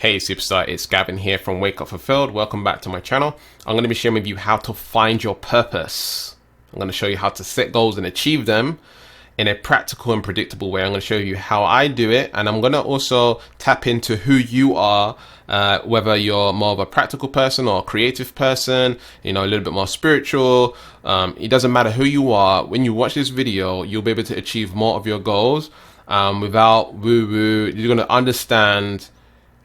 Hey superstar, it's Gavin here from Wake Up Fulfilled. Welcome back to my channel. I'm going to be sharing with you how to find your purpose. I'm going to show you how to set goals and achieve them in a practical and predictable way. I'm going to show you how I do it, and I'm going to also tap into who you are, whether you're more of a practical person or a creative person, a little bit more spiritual. It doesn't matter who you are. When you watch this video, you'll be able to achieve more of your goals without woo-woo. You're going to understand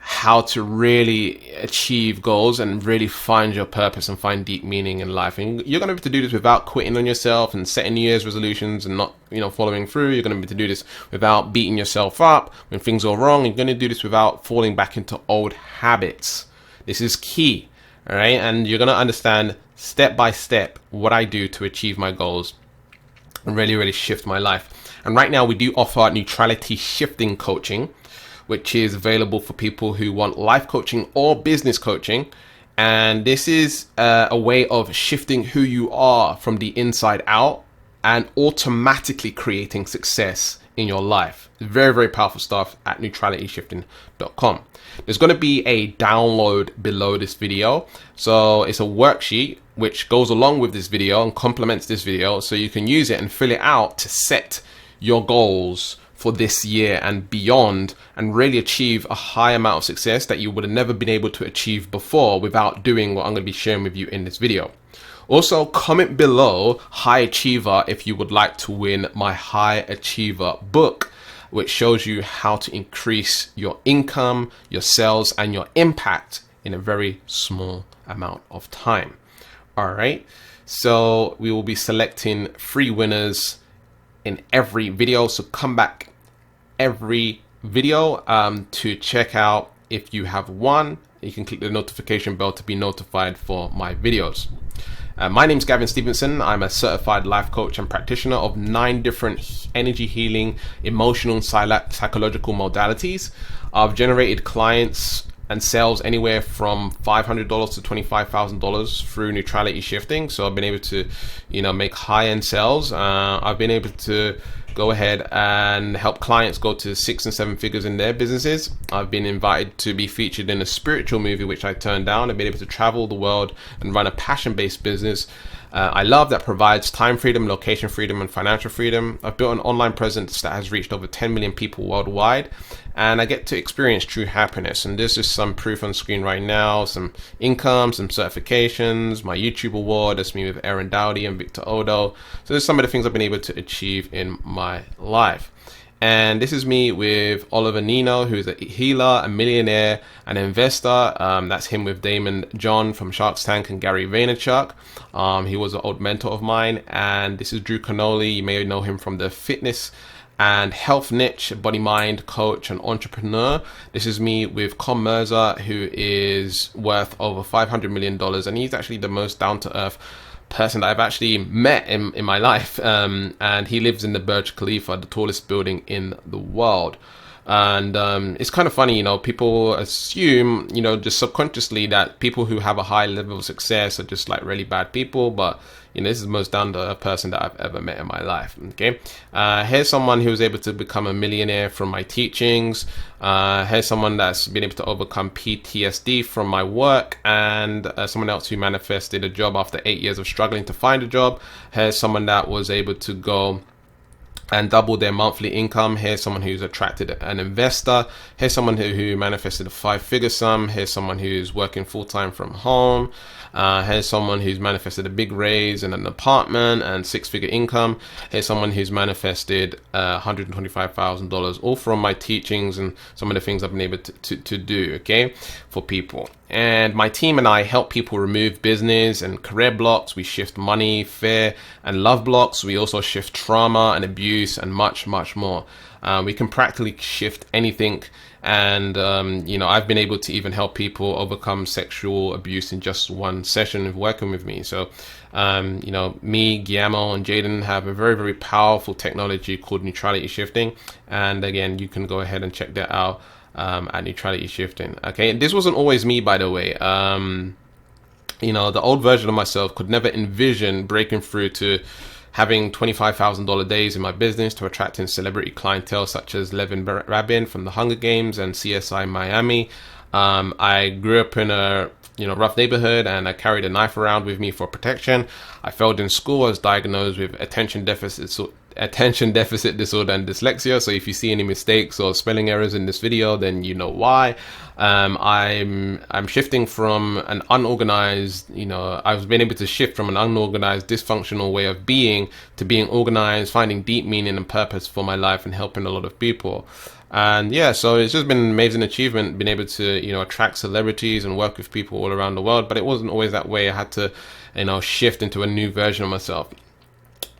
how to really achieve goals and really find your purpose and find deep meaning in life. And you're going to be able to do this without quitting on yourself and setting New Year's resolutions and not, following through. You're going to be able to do this without beating yourself up when things go wrong. You're going to do this without falling back into old habits. This is key, all right? And you're going to understand step by step what I do to achieve my goals and really shift my life. And right now we do offer neutrality shifting coaching, which is available for people who want life coaching or business coaching. And this is a way of shifting who you are from the inside out and automatically creating success in your life. Very powerful stuff at neutralityshifting.com. There's going to be a download below this video. So it's a worksheet which goes along with this video and complements this video, so you can use it and fill it out to set your goals for this year and beyond, and really achieve a high amount of success that you would have never been able to achieve before without doing what I'm going to be sharing with you in this video. Also, comment below High Achiever if you would like to win my High Achiever book, which shows you how to increase your income, your sales, and your impact in a very small amount of time. All right, so we will be selecting 3 winners in every video, so come back every video to check out if you have won. You can click the notification bell to be notified for my videos. My name is Gavin Stephenson. I'm a certified life coach and practitioner of 9 different energy healing, emotional and psychological modalities. I've generated clients and sales anywhere from $500 to $25,000 through neutrality shifting. So I've been able to, make high-end sales. I've been able to go ahead and help clients go to 6 and 7 figures in their businesses. I've been invited to be featured in a spiritual movie, which I turned down. I've been able to travel the world and run a passion-based business I love that provides time freedom, location freedom, and financial freedom. I've built an online presence that has reached over 10 million people worldwide, and I get to experience true happiness. And this is some proof on screen right now, some income, some certifications, my YouTube award. That's me with Aaron Dowdy and Victor Odo. So there's some of the things I've been able to achieve in my life. And this is me with Oliver Nino, who's a healer, a millionaire, an investor. That's him with Damon John from Shark's Tank and Gary Vaynerchuk. He was an old mentor of mine. And this is Drew Canoli. You may know him from the fitness and health niche, body mind coach and entrepreneur. This is me with Con Mirza, who is worth over $500 million. And he's actually the most down-to-earth person that I've actually met in my life, and he lives in the Burj Khalifa, the tallest building in the world. And it's kind of funny, people assume, just subconsciously, that people who have a high level of success are just like really bad people, but this is the most down-to-earth person that I've ever met in my life. Okay, here's someone who was able to become a millionaire from my teachings. Here's someone that's been able to overcome PTSD from my work, and someone else who manifested a job after 8 years of struggling to find a job. Here's someone that was able to go and double their monthly income. Here's someone who's attracted an investor. Here's someone who manifested a 5-figure sum. Here's someone who's working full-time from home. Here's someone who's manifested a big raise in an apartment and 6-figure income. Here's someone who's manifested $125,000, all from my teachings and some of the things I've been able to do, okay, for people. And my team and I help people remove business and career blocks. We shift money, fear, and love blocks. We also shift trauma and abuse and much more. We can practically shift anything. And, I've been able to even help people overcome sexual abuse in just one session of working with me. So, me, Guillermo, and Jaden have a very powerful technology called neutrality shifting. And again, you can go ahead and check that out at neutrality shifting. Okay, and this wasn't always me, by the way. The old version of myself could never envision breaking through to having $25,000 days in my business, to attracting celebrity clientele such as Levin Rabin from the Hunger Games and CSI Miami. I grew up in a rough neighborhood, and I carried a knife around with me for protection. I failed in school. I was diagnosed with attention deficit disorder and dyslexia. So if you see any mistakes or spelling errors in this video, then you know why. I'm shifting from an unorganized, I've been able to shift from an unorganized, dysfunctional way of being to being organized, finding deep meaning and purpose for my life, and helping a lot of people. And yeah, so it's just been an amazing achievement, being able to, attract celebrities and work with people all around the world. But it wasn't always that way. I had to, shift into a new version of myself.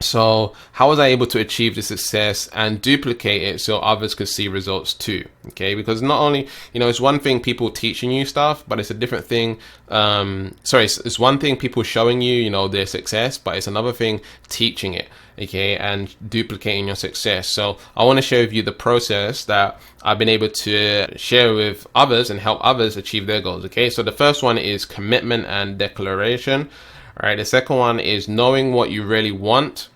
So how was I able to achieve the success and duplicate it so others could see results too? Okay, because not only, it's one thing people teaching you stuff, but it's a different thing. It's one thing people showing you, their success, but it's another thing teaching it, okay, and duplicating your success. So I want to share with you the process that I've been able to share with others and help others achieve their goals. Okay, so the first one is commitment and declaration. All right, the second one is knowing what you really want.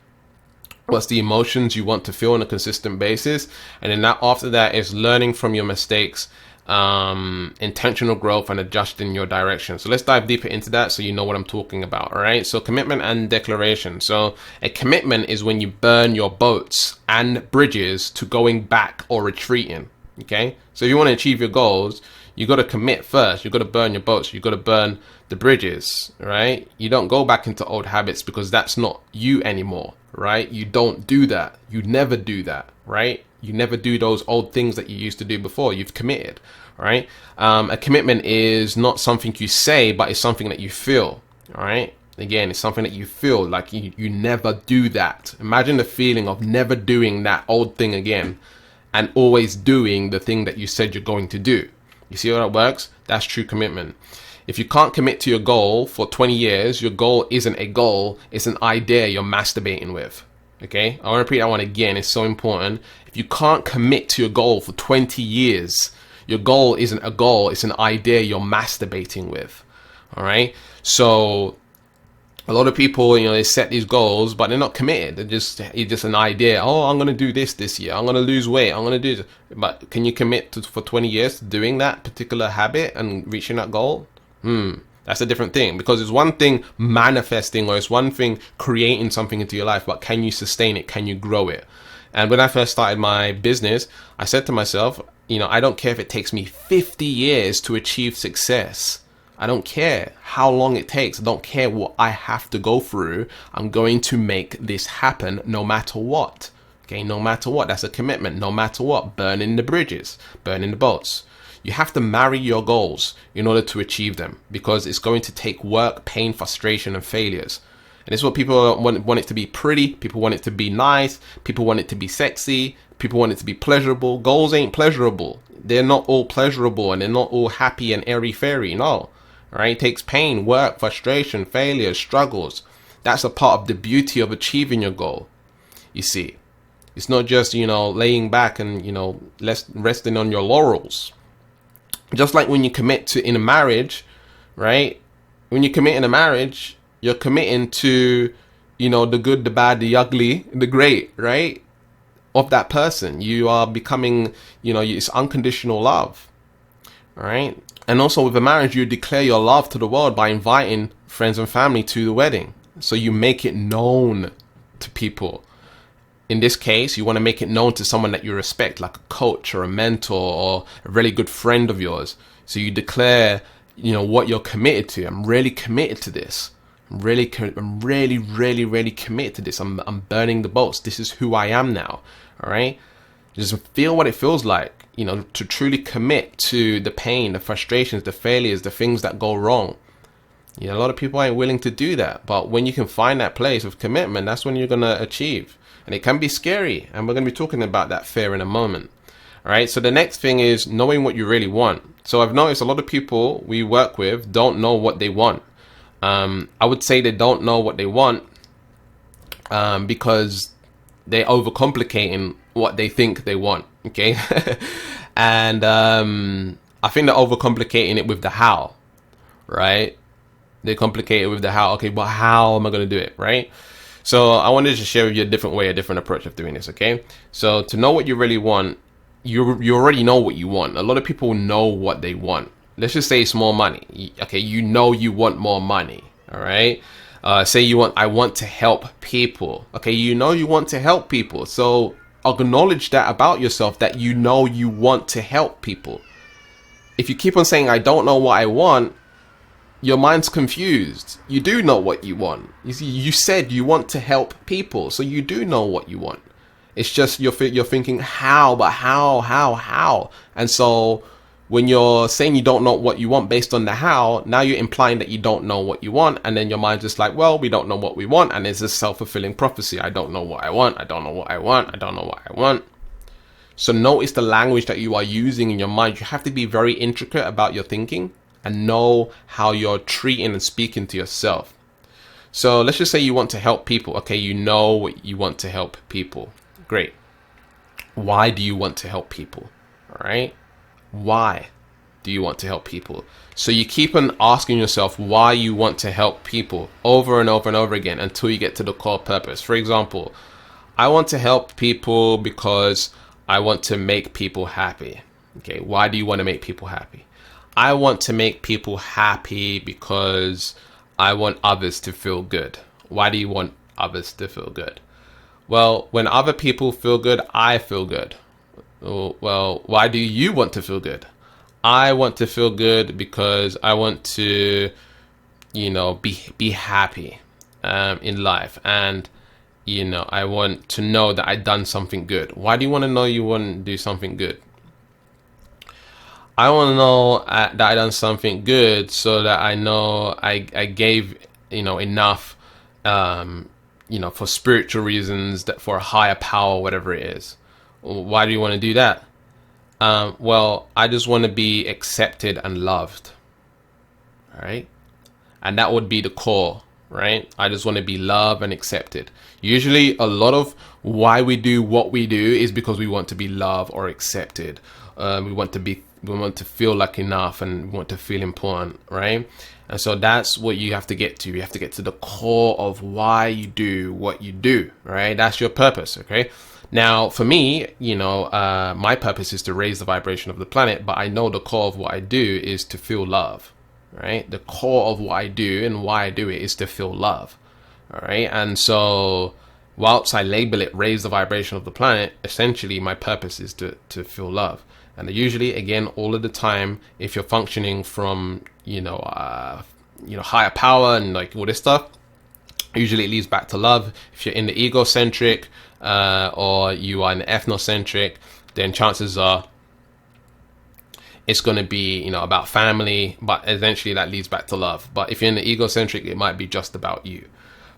What's the emotions you want to feel on a consistent basis? And then after that is learning from your mistakes, intentional growth, and adjusting your direction. So let's dive deeper into that so you know what I'm talking about. All right, so commitment and declaration. So a commitment is when you burn your boats and bridges to going back or retreating. Okay, so if you want to achieve your goals, you got to commit first. You got to burn your boats. You got to burn the bridges, right? You don't go back into old habits because that's not you anymore, right? You don't do that. You never do that, right? You never do those old things that you used to do before. You've committed, right? A commitment is not something you say, but it's something that you feel, all right? Again, it's something that you feel like you never do that. Imagine the feeling of never doing that old thing again and always doing the thing that you said you're going to do. You see how that works? That's true commitment. If you can't commit to your goal for 20 years, your goal isn't a goal, it's an idea you're masturbating with. Okay? I want to repeat that one again, it's so important. If you can't commit to your goal for 20 years, your goal isn't a goal, it's an idea you're masturbating with. All right? So a lot of people, they set these goals, but they're not committed. It's just an idea. Oh, I'm going to do this year. I'm going to lose weight. I'm going to do this. But can you commit for 20 years to doing that particular habit and reaching that goal? That's a different thing, because it's one thing manifesting, or it's one thing creating something into your life, but can you sustain it? Can you grow it? And when I first started my business, I said to myself, I don't care if it takes me 50 years to achieve success. I don't care how long it takes. I don't care what I have to go through. I'm going to make this happen no matter what. Okay, no matter what. That's a commitment. No matter what. Burning the bridges, burning the boats. You have to marry your goals in order to achieve them, because it's going to take work, pain, frustration, and failures. And this is what people want it to be pretty. People want it to be nice. People want it to be sexy. People want it to be pleasurable. Goals ain't pleasurable. They're not all pleasurable, and they're not all happy and airy-fairy. No. All right? It takes pain, work, frustration, failures, struggles. That's a part of the beauty of achieving your goal. You see, it's not just, laying back and, resting on your laurels. Just like when you commit to in a marriage, right? When you commit in a marriage, you're committing to, the good, the bad, the ugly, the great, right? Of that person. You are becoming, it's unconditional love, all right? And also with a marriage, you declare your love to the world by inviting friends and family to the wedding. So you make it known to people. In this case, you want to make it known to someone that you respect, like a coach or a mentor or a really good friend of yours. So you declare, what you're committed to. I'm really committed to this. I'm really committed to this. I'm burning the boats. This is who I am now. All right. Just feel what it feels like, to truly commit to the pain, the frustrations, the failures, the things that go wrong. A lot of people ain't willing to do that. But when you can find that place of commitment, that's when you're going to achieve. And it can be scary. And we're going to be talking about that fear in a moment. All right. So the next thing is knowing what you really want. So I've noticed a lot of people we work with don't know what they want. I would say they don't know what they want because they're overcomplicating what they think they want. Okay. And I think they're overcomplicating it with the how. Right. They complicate it with the how. Okay, but how am I going to do it? Right. So I wanted to share with you a different way, a different approach of doing this, okay? So to know what you really want, you already know what you want. A lot of people know what they want, let's just say it's more money. Okay, you know you want more money. All right. Say I want to help people. Okay, you know you want to help people. So acknowledge that about yourself, that you know you want to help people. If you keep on saying, I don't know what I want, your mind's confused. You do know what you want. You see, you said you want to help people, so you do know what you want. It's just you're thinking how, but how? And so when you're saying you don't know what you want based on the how, now you're implying that you don't know what you want, and then your mind's just like, well, we don't know what we want, and it's a self-fulfilling prophecy. I don't know what I want. I don't know what I want. I don't know what I want. So notice the language that you are using in your mind. You have to be very intricate about your thinking and know how you're treating and speaking to yourself. So let's just say you want to help people. Okay, you know you want to help people. Great. Why do you want to help people? All right. Why do you want to help people? So you keep on asking yourself why you want to help people over and over and over again until you get to the core purpose. For example, I want to help people because I want to make people happy. Okay, why do you want to make people happy? I want to make people happy because I want others to feel good. Why do you want others to feel good? Well, when other people feel good, I feel good. Well, why do you want to feel good? I want to feel good because I want to, be happy in life. And, I want to know that I've done something good. Why do you want to know you want to do something good? I want to know that I done something good so that I know I gave, enough, for spiritual reasons, that for a higher power, whatever it is. Why do you want to do that? Well, I just want to be accepted and loved. All right. And that would be the core, right? I just want to be loved and accepted. Usually a lot of why we do what we do is because we want to be loved or accepted. We want to feel like enough, and we want to feel important, right? And so that's what you have to get to. You have to get to the core of why you do what you do, right? That's your purpose, okay? Now, for me, my purpose is to raise the vibration of the planet, but I know the core of what I do is to feel love, right? The core of what I do and why I do it is to feel love, all right? And so whilst I label it raise the vibration of the planet, essentially my purpose is to feel love. And usually, again, all of the time, if you're functioning from, higher power and like all this stuff, usually it leads back to love. If you're in the egocentric or you are in the ethnocentric, then chances are it's going to be, about family, but eventually that leads back to love. But if you're in the egocentric, it might be just about you.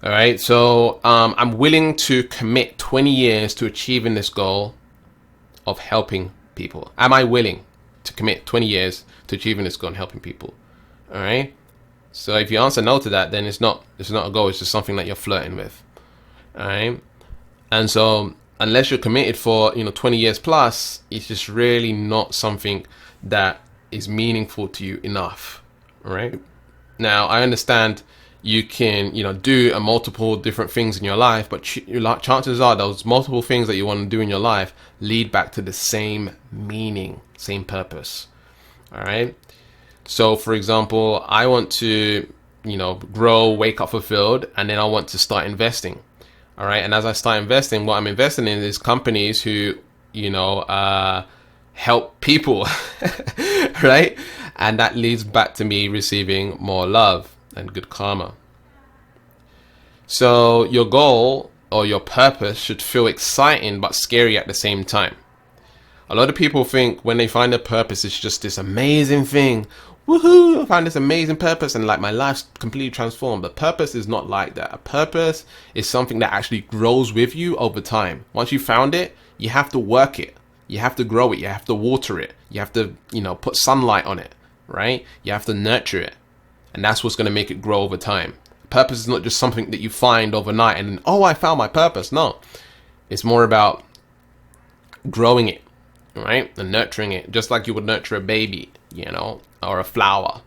All right. So I'm willing to commit 20 years to achieving this goal of helping people. Am I willing to commit 20 years to achieving this goal and helping people? All right. So if you answer no to that, then it's not a goal. It's just something that you're flirting with. All right. And so unless you're committed for 20 years plus, it's just really not something that is meaningful to you enough. All right. Now I understand you can do multiple different things in your life, but chances are those multiple things that you want to do in your life lead back to the same meaning, same purpose. All right. So for example, I want to grow, wake up fulfilled, and then I want to start investing. All right. And as I start investing, what I'm investing in is companies who help people, right? And that leads back to me receiving more love and good karma. So your goal or your purpose should feel exciting but scary at the same time. A lot of people think when they find a purpose, it's just this amazing thing. Woohoo! I found this amazing purpose and like my life's completely transformed. But purpose is not like that. A purpose is something that actually grows with you over time. Once you found it, you have to work it. You have to grow it. You have to water it. You have to, put sunlight on it, right? You have to nurture it. And that's what's going to make it grow over time. Purpose is not just something that you find overnight and, I found my purpose. No, it's more about growing it, right? And nurturing it, just like you would nurture a baby, or a flower.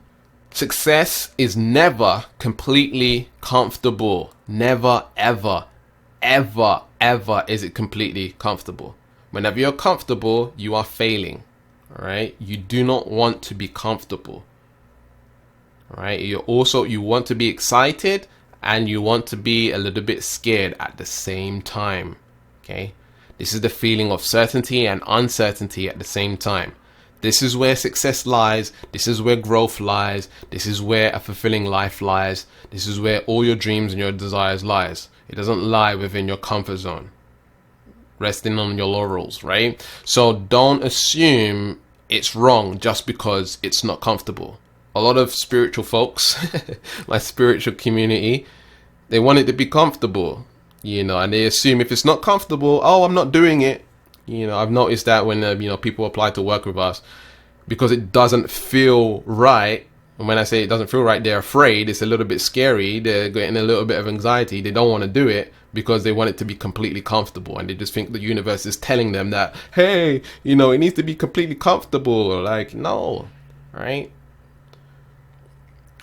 Success is never completely comfortable. Never, ever, ever, ever is it completely comfortable. Whenever you're comfortable, you are failing, All right. You do not want to be comfortable. All right. You want to be excited and you want to be a little bit scared at the same time. Okay. This is the feeling of certainty and uncertainty at the same time. This is where success lies. This is where growth lies. This is where a fulfilling life lies. This is where all your dreams and your desires lies. It doesn't lie within your comfort zone, resting on your laurels, right? So don't assume it's wrong just because it's not comfortable. A lot of spiritual folks, my spiritual community, they want it to be comfortable, and they assume if it's not comfortable, oh, I'm not doing it. I've noticed that when, people apply to work with us, because it doesn't feel right. And when I say it doesn't feel right, they're afraid. It's a little bit scary. They're getting a little bit of anxiety. They don't want to do it because they want it to be completely comfortable. And they just think the universe is telling them that, hey, it needs to be completely comfortable. Like, no, right?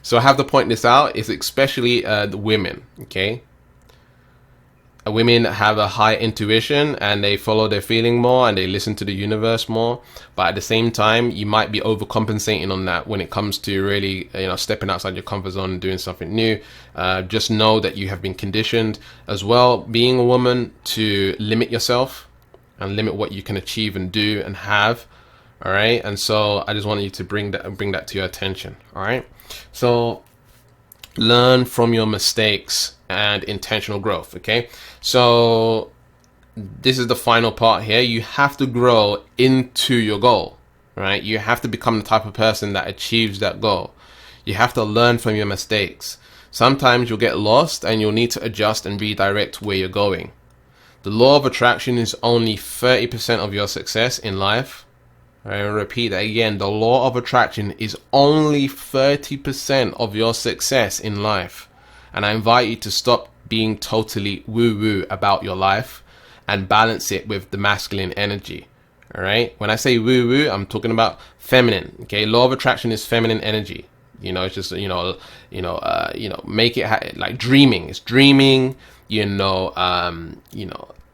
So I have to point this out. It's especially the women, okay? Women have a high intuition and they follow their feeling more and they listen to the universe more. But at the same time, you might be overcompensating on that when it comes to really, stepping outside your comfort zone and doing something new. Just know that you have been conditioned as well, being a woman, to limit yourself and limit what you can achieve and do and have. All right. And so I just wanted you to bring that to your attention. All right. So learn from your mistakes and intentional growth. Okay, so this is the final part here. You have to grow into your goal, right? You have to become the type of person that achieves that goal. You have to learn from your mistakes. Sometimes you'll get lost and you'll need to adjust and redirect where you're going. The law of attraction is only 30% of your success in life. I repeat that again. The law of attraction is only 30% of your success in life. And I invite you to stop being totally woo-woo about your life and balance it with the masculine energy. All right. When I say woo-woo, I'm talking about feminine. Okay. Law of attraction is feminine energy. It's just, make it like dreaming. It's dreaming,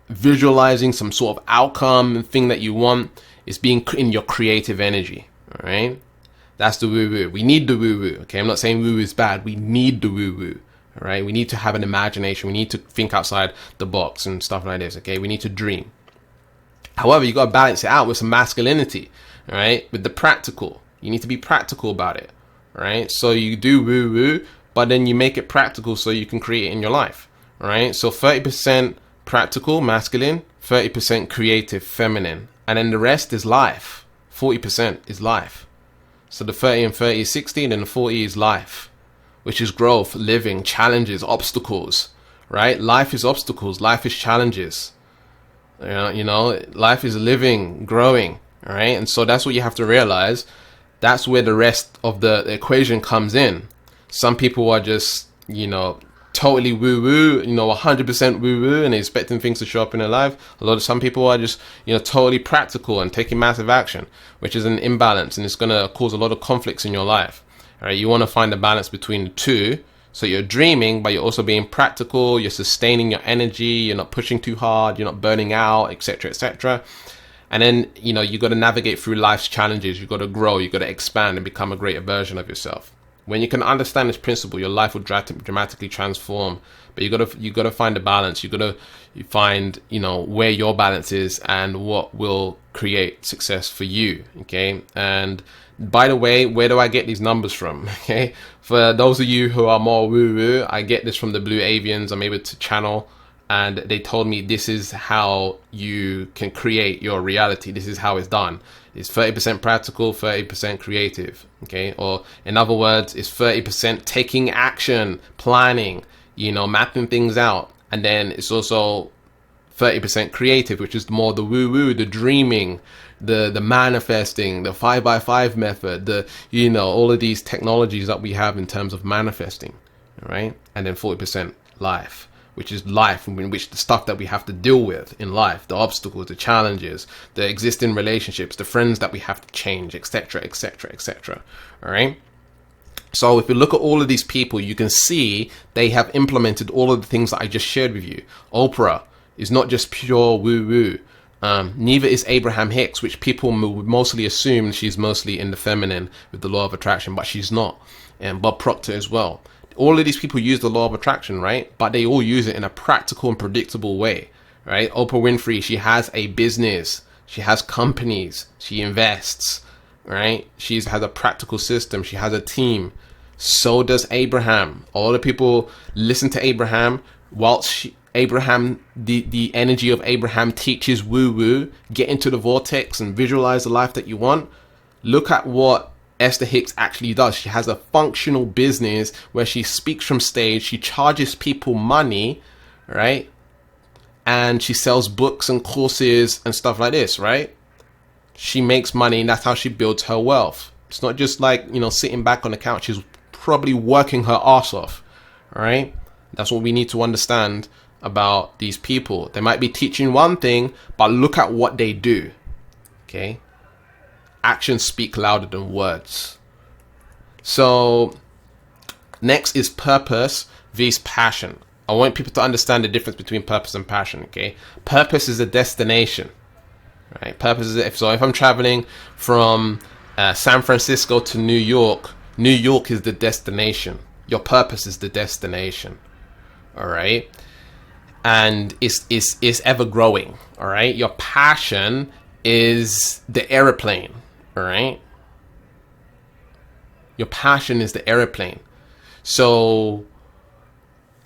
visualizing some sort of outcome thing that you want. It's being in your creative energy. All right. That's the woo-woo. We need the woo-woo. Okay. I'm not saying woo-woo is bad. We need the woo-woo. All right. We need to have an imagination. We need to think outside the box and stuff like this. Okay. We need to dream. However, you got to balance it out with some masculinity. All right. With the practical. You need to be practical about it. All right. So you do woo-woo, but then you make it practical so you can create it in your life. All right. So 30% practical, masculine, 30% creative, feminine. And then the rest is life. 40% is life. So the 30 and 30 is 60, and then the 40 is life, which is growth, living, challenges, obstacles, right? Life is obstacles. Life is challenges. Life is living, growing, all right? And so that's what you have to realize. That's where the rest of the equation comes in. Some people are just, totally woo-woo, 100% woo-woo, and expecting things to show up in their life. Some people are just, totally practical and taking massive action, which is an imbalance, and it's going to cause a lot of conflicts in your life. All right, you want to find a balance between the two. So you're dreaming, but you're also being practical. You're sustaining your energy. You're not pushing too hard. You're not burning out, etc., etc. And then, you got to navigate through life's challenges. You got to grow. You got to expand and become a greater version of yourself. When you can understand this principle, your life will dramatically transform. But you got to find a balance. You got to find, where your balance is and what will create success for you. Okay. And by the way, where do I get these numbers from? Okay. For those of you who are more woo-woo, I get this from the Blue Avians. I'm able to channel, and they told me this is how you can create your reality. This is how it's done. It's 30% practical, 30% creative. Okay. Or in other words, it's 30% taking action, planning, mapping things out. And then it's also 30% creative, which is more the woo-woo, the dreaming, the manifesting, the 5x5 method, all of these technologies that we have in terms of manifesting. All right. And then 40% life, which is life, in which the stuff that we have to deal with in life, the obstacles, the challenges, the existing relationships, the friends that we have to change, etc., etc., etc. All right. So if you look at all of these people, you can see they have implemented all of the things that I just shared with you. Oprah is not just pure woo-woo. Neither is Abraham Hicks, which people would mostly assume she's mostly in the feminine with the law of attraction, but she's not. And Bob Proctor as well. All of these people use the law of attraction, right? But they all use it in a practical and predictable way, right? Oprah Winfrey, she has a business. She has companies. She invests, right? She has a practical system. She has a team. So does Abraham. All the people listen to Abraham whilst the energy of Abraham teaches woo-woo. Get into the vortex and visualize the life that you want. Look at what Esther Hicks actually does. She has a functional business where she speaks from stage. She charges people money, right? And she sells books and courses and stuff like this, right? She makes money, and that's how she builds her wealth. It's not just like, sitting back on the couch. She's probably working her ass off, all right? That's what we need to understand about these people. They might be teaching one thing, but look at what they do, okay? Actions speak louder than words. So next is purpose vs passion. I want people to understand the difference between purpose and passion, okay? Purpose is a destination, right? Purpose is if I'm traveling from San Francisco to New York is the destination. Your purpose is the destination, all right? And it's ever growing, all right? Your passion is the airplane, all right? Your passion is the airplane. So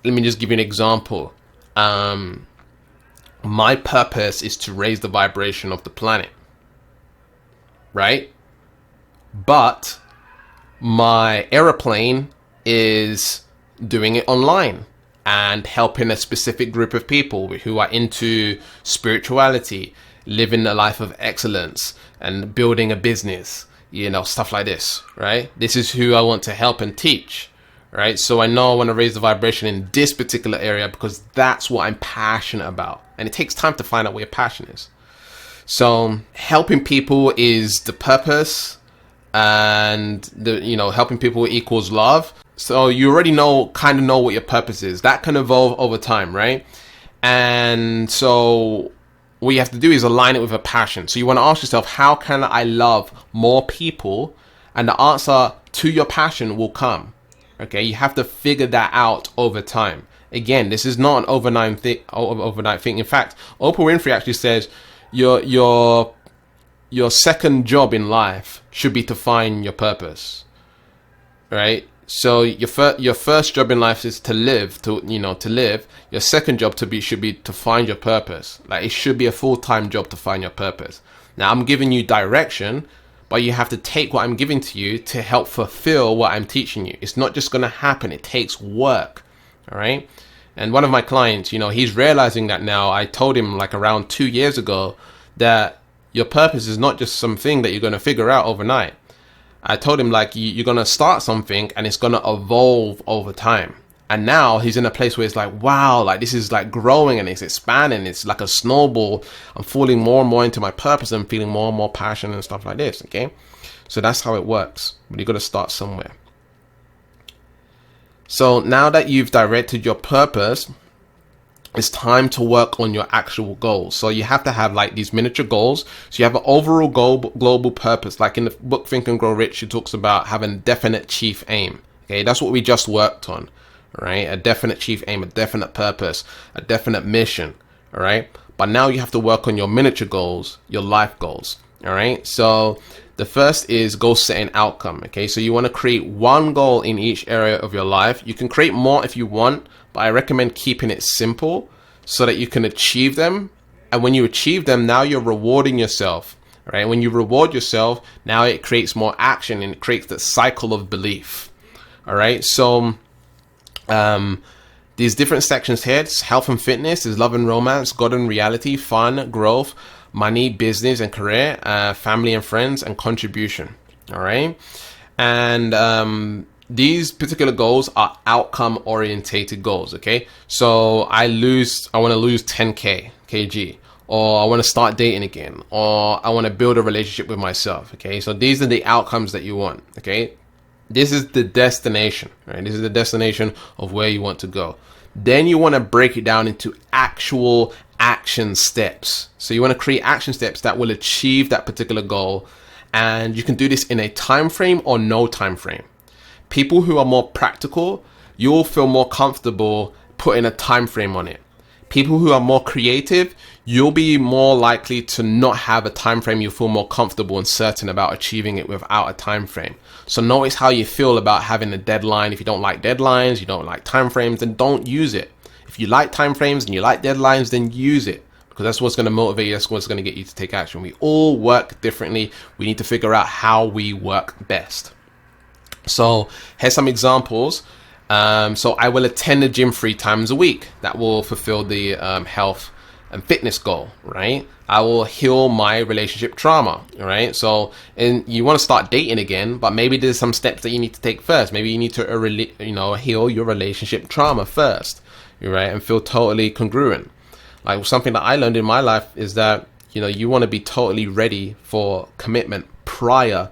let me just give you an example. My purpose is to raise the vibration of the planet, right? But my airplane is doing it online and helping a specific group of people who are into spirituality, living a life of excellence and building a business, stuff like this, right? This is who I want to help and teach, right? So I know I want to raise the vibration in this particular area because that's what I'm passionate about. And it takes time to find out what your passion is. So helping people is the purpose, and helping people equals love. So you already kind of know what your purpose is. That can evolve over time, right? And so what you have to do is align it with a passion. So you want to ask yourself, how can I love more people? And the answer to your passion will come. Okay, you have to figure that out over time. Again, this is not an overnight thing. In fact, Oprah Winfrey actually says your second job in life should be to find your purpose, right? So your first job in life is to live. Your second job should be to find your purpose. Like, it should be a full-time job to find your purpose. Now, I'm giving you direction, but you have to take what I'm giving to you to help fulfill what I'm teaching you. It's not just going to happen. It takes work, all right? And one of my clients, he's realizing that now. I told him like around 2 years ago that your purpose is not just something that you're going to figure out overnight. I told him like you're going to start something and it's going to evolve over time. And now he's in a place where it's like, wow, like this is like growing and it's expanding. It's like a snowball. I'm falling more and more into my purpose and feeling more and more passion and stuff like this. Okay. So that's how it works. But you got to start somewhere. So now that you've directed your purpose, it's time to work on your actual goals. So you have to have like these miniature goals. So you have an overall global purpose. Like in the book Think and Grow Rich, she talks about having a definite chief aim. Okay, that's what we just worked on, right? A definite chief aim, a definite purpose, a definite mission, all right? But now you have to work on your miniature goals, your life goals, all right? So the first is goal setting outcome, okay? So you want to create one goal in each area of your life. You can create more if you want, but I recommend keeping it simple so that you can achieve them. And when you achieve them, now you're rewarding yourself, right? When you reward yourself, now it creates more action and it creates the cycle of belief, all right? So these different sections here, it's health and fitness, is love and romance, God and reality, fun, growth, money, business and career, family and friends, and contribution, all right? And these particular goals are outcome orientated goals, okay? So I want to lose 10 kg, or I want to start dating again, or I want to build a relationship with myself, okay? So these are the outcomes that you want, okay? This is the destination, right? This is the destination of where you want to go. Then you want to break it down into actual action steps. So you want to create action steps that will achieve that particular goal. And you can do this in a time frame or no time frame. People who are more practical, you'll feel more comfortable putting a time frame on it. People who are more creative, you'll be more likely to not have a time frame. You'll feel more comfortable and certain about achieving it without a time frame. So notice how you feel about having a deadline. If you don't like deadlines, you don't like time frames, then don't use it. If you like time frames and you like deadlines, then use it, because that's what's going to motivate you. That's what's going to get you to take action. We all work differently. We need to figure out how we work best. So here's some examples. So I will attend the gym 3 times a week. That will fulfill the health and fitness goal, right? I will heal my relationship trauma, right? So, and you want to start dating again, but maybe there's some steps that you need to take first. Maybe you need to, heal your relationship trauma first, right? And feel totally congruent. Like something that I learned in my life is that, you want to be totally ready for commitment prior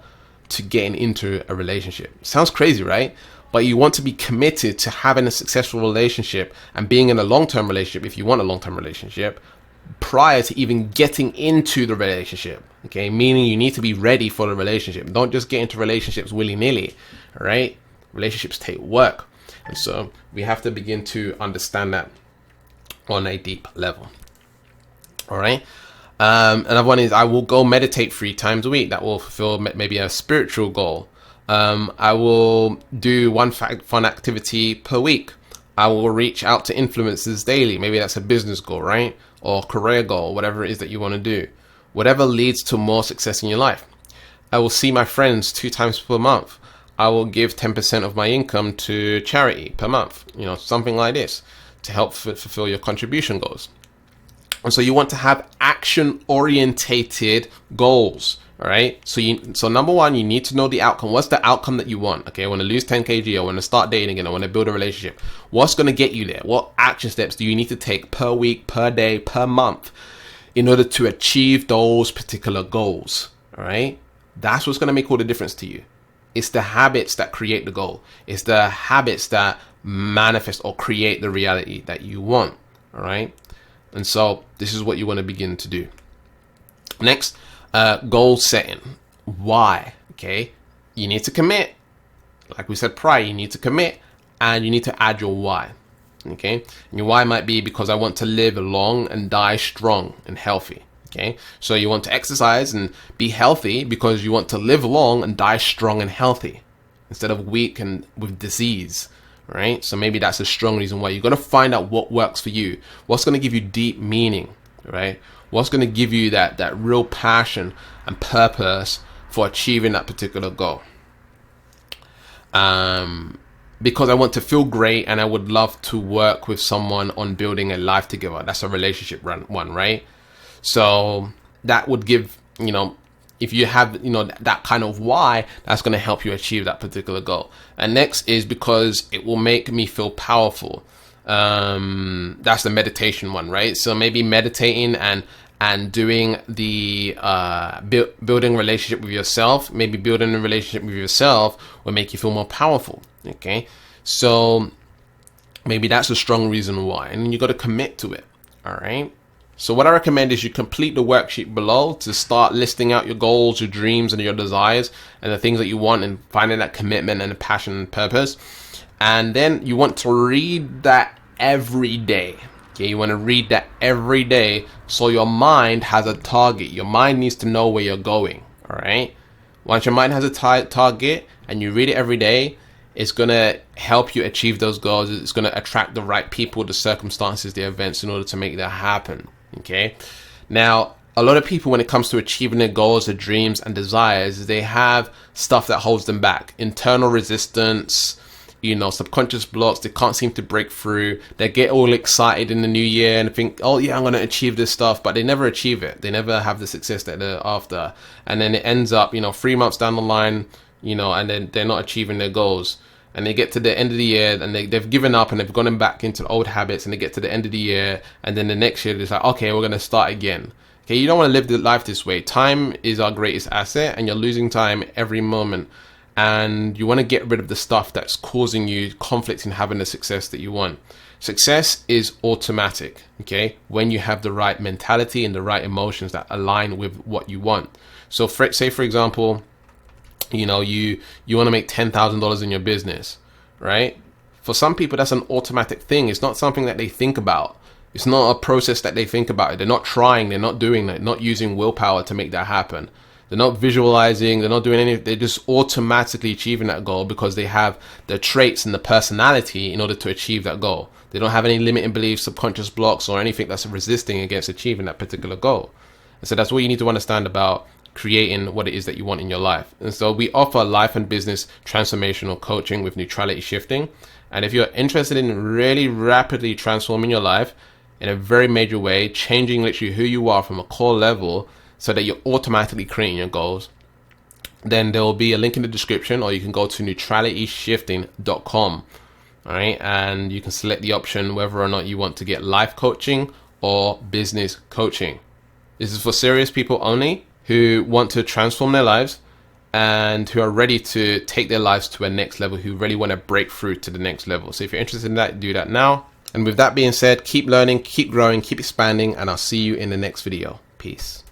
to getting into a relationship. Sounds crazy, right? But you want to be committed to having a successful relationship and being in a long-term relationship, if you want a long-term relationship, prior to even getting into the relationship. Okay, meaning you need to be ready for the relationship. Don't just get into relationships willy-nilly, all right? Relationships take work. And so we have to begin to understand that on a deep level. All right. Another one is I will go meditate 3 times a week. That will fulfill maybe a spiritual goal. I will do one fun activity per week. I will reach out to influencers daily. Maybe that's a business goal, right? Or career goal, whatever it is that you want to do. Whatever leads to more success in your life. I will see my friends 2 times per month. I will give 10% of my income to charity per month. Something like this to help fulfill your contribution goals. And so you want to have action-orientated goals. All right. So number one, you need to know the outcome. What's the outcome that you want? Okay, I want to lose 10 kg. I want to start dating again. I want to build a relationship. What's going to get you there? What action steps do you need to take per week, per day, per month in order to achieve those particular goals? All right. That's what's going to make all the difference to you. It's the habits that create the goal. It's the habits that manifest or create the reality that you want. All right. And so this is what you want to begin to do. Next, goal setting. Why? Okay. You need to commit. Like we said prior, you need to commit and you need to add your why. Okay. And your why might be because I want to live long and die strong and healthy. Okay. So you want to exercise and be healthy because you want to live long and die strong and healthy instead of weak and with disease. Right. So maybe that's a strong reason why. You're going to find out what works for you. What's going to give you deep meaning. Right. What's going to give you that real passion and purpose for achieving that particular goal. Because I want to feel great and I would love to work with someone on building a life together. That's a relationship one, right? So that would give, if you have, that kind of why, that's going to help you achieve that particular goal. And next is because it will make me feel powerful. That's the meditation one, right? So maybe meditating and doing the building a relationship with yourself. Maybe building a relationship with yourself will make you feel more powerful. Okay, so maybe that's a strong reason why, and you got to commit to it. All right. So what I recommend is you complete the worksheet below to start listing out your goals, your dreams, and your desires, and the things that you want, and finding that commitment and the passion and purpose. And then you want to read that every day. Okay, you want to read that every day so your mind has a target. Your mind needs to know where you're going. All right. Once your mind has a target and you read it every day, it's going to help you achieve those goals. It's going to attract the right people, the circumstances, the events in order to make that happen. Okay. Now, a lot of people, when it comes to achieving their goals, their dreams and desires, they have stuff that holds them back. Internal resistance, subconscious blocks. They can't seem to break through. They get all excited in the new year and think, oh yeah, I'm going to achieve this stuff, but they never achieve it. They never have the success that they're after. And then it ends up, 3 months down the line, and then they're not achieving their goals. And they get to the end of the year and they've given up and they've gone back into the old habits, and they get to the end of the year and then the next year it's like, okay, we're going to start again. Okay, you don't want to live the life this way. Time is our greatest asset and you're losing time every moment. and you want to get rid of the stuff that's causing you conflict in having the success that you want. Success is automatic, okay, when you have the right mentality and the right emotions that align with what you want. So say for example, you know, you want to make $10,000 in your business, right? For some people, that's an automatic thing. It's not something that they think about. It's not a process that they think about. They're not trying, they're not doing that, not using willpower to make that happen. They're not visualizing, they're not doing anything. They're just automatically achieving that goal because they have the traits and the personality in order to achieve that goal. They don't have any limiting beliefs, subconscious blocks, or anything that's resisting against achieving that particular goal. And so that's what you need to understand about creating what it is that you want in your life. And so we offer life and business transformational coaching with neutrality shifting. And if you're interested in really rapidly transforming your life in a very major way, changing literally who you are from a core level so that you're automatically creating your goals, then there will be a link in the description, or you can go to neutralityshifting.com. All right, and you can select the option whether or not you want to get life coaching or business coaching. This is for serious people only who want to transform their lives and who are ready to take their lives to a next level, who really want to break through to the next level. So if you're interested in that, do that now. And with that being said, keep learning, keep growing, keep expanding, and I'll see you in the next video. Peace.